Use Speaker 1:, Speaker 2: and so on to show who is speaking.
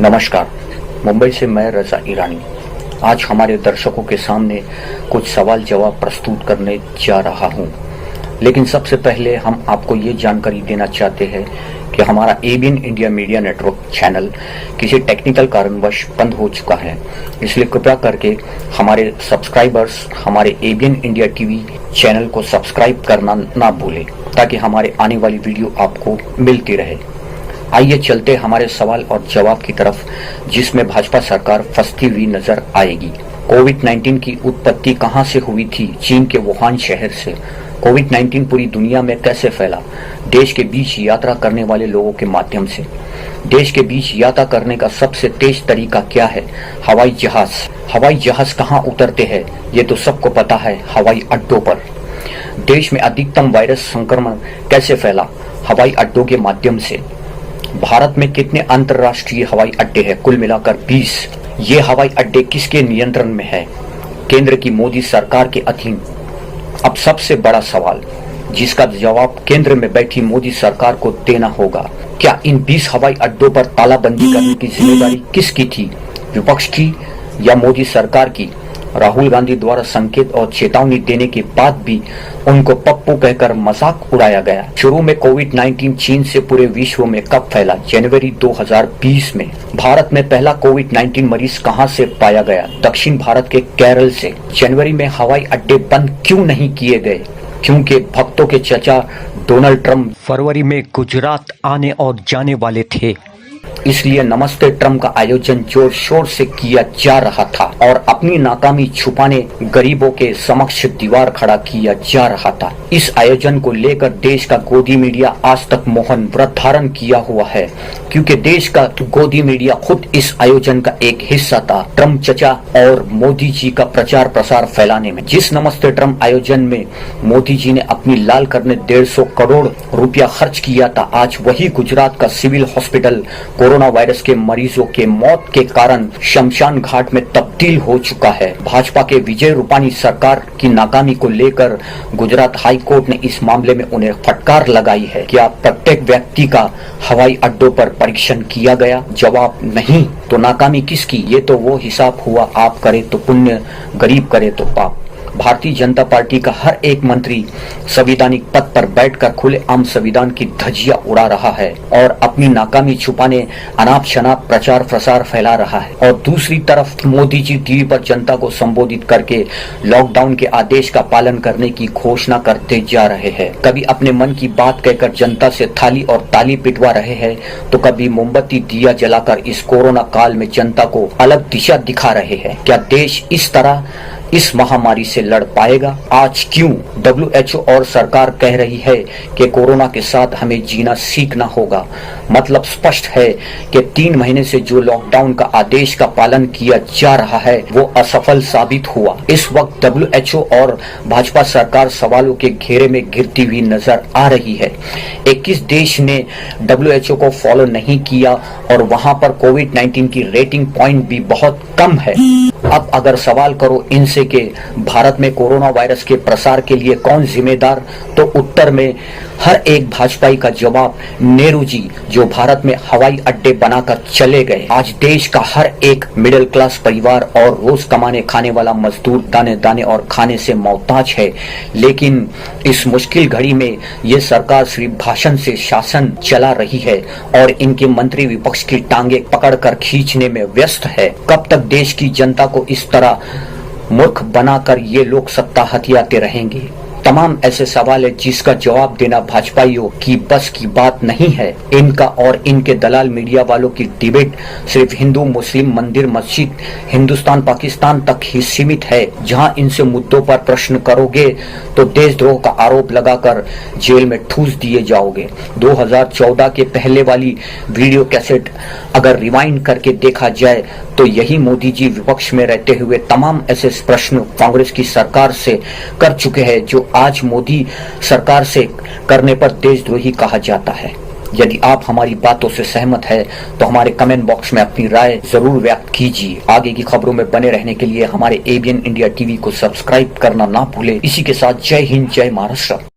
Speaker 1: नमस्कार। मुंबई से मैं रजा ईरानी आज हमारे दर्शकों के सामने कुछ सवाल जवाब प्रस्तुत करने जा रहा हूं। लेकिन सबसे पहले हम आपको ये जानकारी देना चाहते हैं कि हमारा ABN India media network channel किसी टेक्निकल कारणवश बंद हो चुका है। इसलिए कृपया करके हमारे सब्सक्राइबर्स हमारे एबीएन इंडिया टीवी चैनल को सब्सक्राइब करना ना भूलें, ताकि हमारे आने वाली वीडियो आपको मिलती रहे। आइए चलते हमारे सवाल और जवाब की तरफ, जिसमें भाजपा सरकार फंसती हुई नजर आएगी। कोविड-19 की उत्पत्ति कहां से हुई थी? चीन के वुहान शहर से। कोविड-19 पूरी दुनिया में कैसे फैला? देश के बीच यात्रा करने वाले लोगों के माध्यम से। देश के बीच यात्रा करने का सबसे तेज तरीका क्या है? हवाई जहाज। हवाई जहाज कहाँ उतरते हैं ये तो सबको पता है, हवाई अड्डों पर। देश में अधिकतम वायरस संक्रमण कैसे फैला? हवाई अड्डों के माध्यम से। भारत में कितने अंतर्राष्ट्रीय हवाई अड्डे हैं? कुल मिलाकर 20। ये हवाई अड्डे किसके नियंत्रण में है? केंद्र की मोदी सरकार के अधीन। अब सबसे बड़ा सवाल, जिसका जवाब केंद्र में बैठी मोदी सरकार को देना होगा। क्या इन 20 हवाई अड्डों पर तालाबंदी करने की जिम्मेदारी किसकी थी? विपक्ष की या मोदी सरकार की? राहुल गांधी द्वारा संकेत और चेतावनी देने के बाद भी उनको पप्पू कहकर मजाक उड़ाया गया। शुरू में कोविड-19 चीन से पूरे विश्व में कब फैला? जनवरी 2020 में। भारत में पहला कोविड-19 मरीज कहां से पाया गया? दक्षिण भारत के केरल से। जनवरी में हवाई अड्डे बंद क्यों नहीं किए गए? क्योंकि भक्तों के चचा डोनाल्ड ट्रंप फरवरी में गुजरात आने और जाने वाले थे। इसलिए नमस्ते ट्रंप का आयोजन जोर शोर से किया जा रहा था और अपनी नाकामी छुपाने गरीबों के समक्ष दीवार खड़ा किया जा रहा था। इस आयोजन को लेकर देश का गोदी मीडिया आज तक मौन व्रत धारण किया हुआ है, क्योंकि देश का गोदी मीडिया खुद इस आयोजन का एक हिस्सा था। ट्रंप चचा और मोदी जी का प्रचार प्रसार फैलाने में। जिस नमस्ते ट्रंप आयोजन में मोदी जी ने अपनी लाल करने 150 करोड़ रुपया खर्च किया था, आज वही गुजरात का सिविल हॉस्पिटल कोरोना वायरस के मरीजों के मौत के कारण शमशान घाट में तब्दील हो चुका है। भाजपा के विजय रूपानी सरकार की नाकामी को लेकर गुजरात हाई कोर्ट ने इस मामले में उन्हें फटकार लगाई है। क्या प्रत्येक व्यक्ति का हवाई अड्डों पर परीक्षण किया गया? जवाब नहीं। तो नाकामी किसकी? ये तो वो हिसाब हुआ, आप करे तो पुण्य, गरीब करे तो पाप। भारतीय जनता पार्टी का हर एक मंत्री संवैधानिक पद पर बैठकर खुलेआम संविधान की धज्जियां उड़ा रहा है और अपनी नाकामी छुपाने अनाप शनाप प्रचार प्रसार फैला रहा है। और दूसरी तरफ मोदी जी टीवी पर जनता को संबोधित करके लॉकडाउन के आदेश का पालन करने की घोषणा करते जा रहे हैं। कभी अपने मन की बात कहकर जनता से थाली और ताली पिटवा रहे हैं, तो कभी मोमबत्ती दिया जलाकर इस कोरोना काल में जनता को अलग दिशा दिखा रहे हैं। क्या देश इस तरह इस महामारी से लड़ पाएगा? आज क्यों WHO और सरकार कह रही है कि कोरोना के साथ हमें जीना सीखना होगा? मतलब स्पष्ट है कि 3 महीने से जो लॉकडाउन का आदेश का पालन किया जा रहा है वो असफल साबित हुआ। इस वक्त WHO और भाजपा सरकार सवालों के घेरे में घिरती हुई नजर आ रही है। 21 देश ने WHO को फॉलो नहीं किया और वहां पर कोविड-19 की रेटिंग पॉइंट भी बहुत कम है। अब अगर सवाल करो इनसे कि भारत में कोरोना वायरस के प्रसार के लिए कौन जिम्मेदार, तो उत्तर में हर एक भाजपाई का जवाब नेहरू जी, जो भारत में हवाई अड्डे बनाकर चले गए। आज देश का हर एक मिडिल क्लास परिवार और रोज कमाने खाने वाला मजदूर दाने दाने और खाने से मोहताज है। लेकिन इस मुश्किल घड़ी में ये सरकार सिर्फ भाषण से शासन चला रही है और इनके मंत्री विपक्ष की टांगे पकड़कर खींचने में व्यस्त है। कब तक देश की जनता को इस तरह मूर्ख बनाकर ये लोग सत्ता हथियाते रहेंगे? तमाम ऐसे सवाल है जिसका जवाब देना भाजपाइयों की बस की बात नहीं है। इनका और इनके दलाल मीडिया वालों की डिबेट सिर्फ हिंदू मुस्लिम मंदिर मस्जिद हिंदुस्तान पाकिस्तान तक ही सीमित है। जहां इनसे मुद्दों पर प्रश्न करोगे तो देशद्रोह का आरोप लगाकर जेल में ठूस दिए जाओगे। 2014 के पहले वाली वीडियो कैसेट अगर रिवाइंड करके देखा जाए तो यही मोदी जी विपक्ष में रहते हुए तमाम ऐसे प्रश्न कांग्रेस की सरकार से कर चुके हैं जो आज मोदी सरकार से करने पर देशद्रोही कहा जाता है। यदि आप हमारी बातों से सहमत है तो हमारे कमेंट बॉक्स में अपनी राय जरूर व्यक्त कीजिए। आगे की खबरों में बने रहने के लिए हमारे एबीएन इंडिया टीवी को सब्सक्राइब करना ना भूले। इसी के साथ जय हिंद, जय महाराष्ट्र।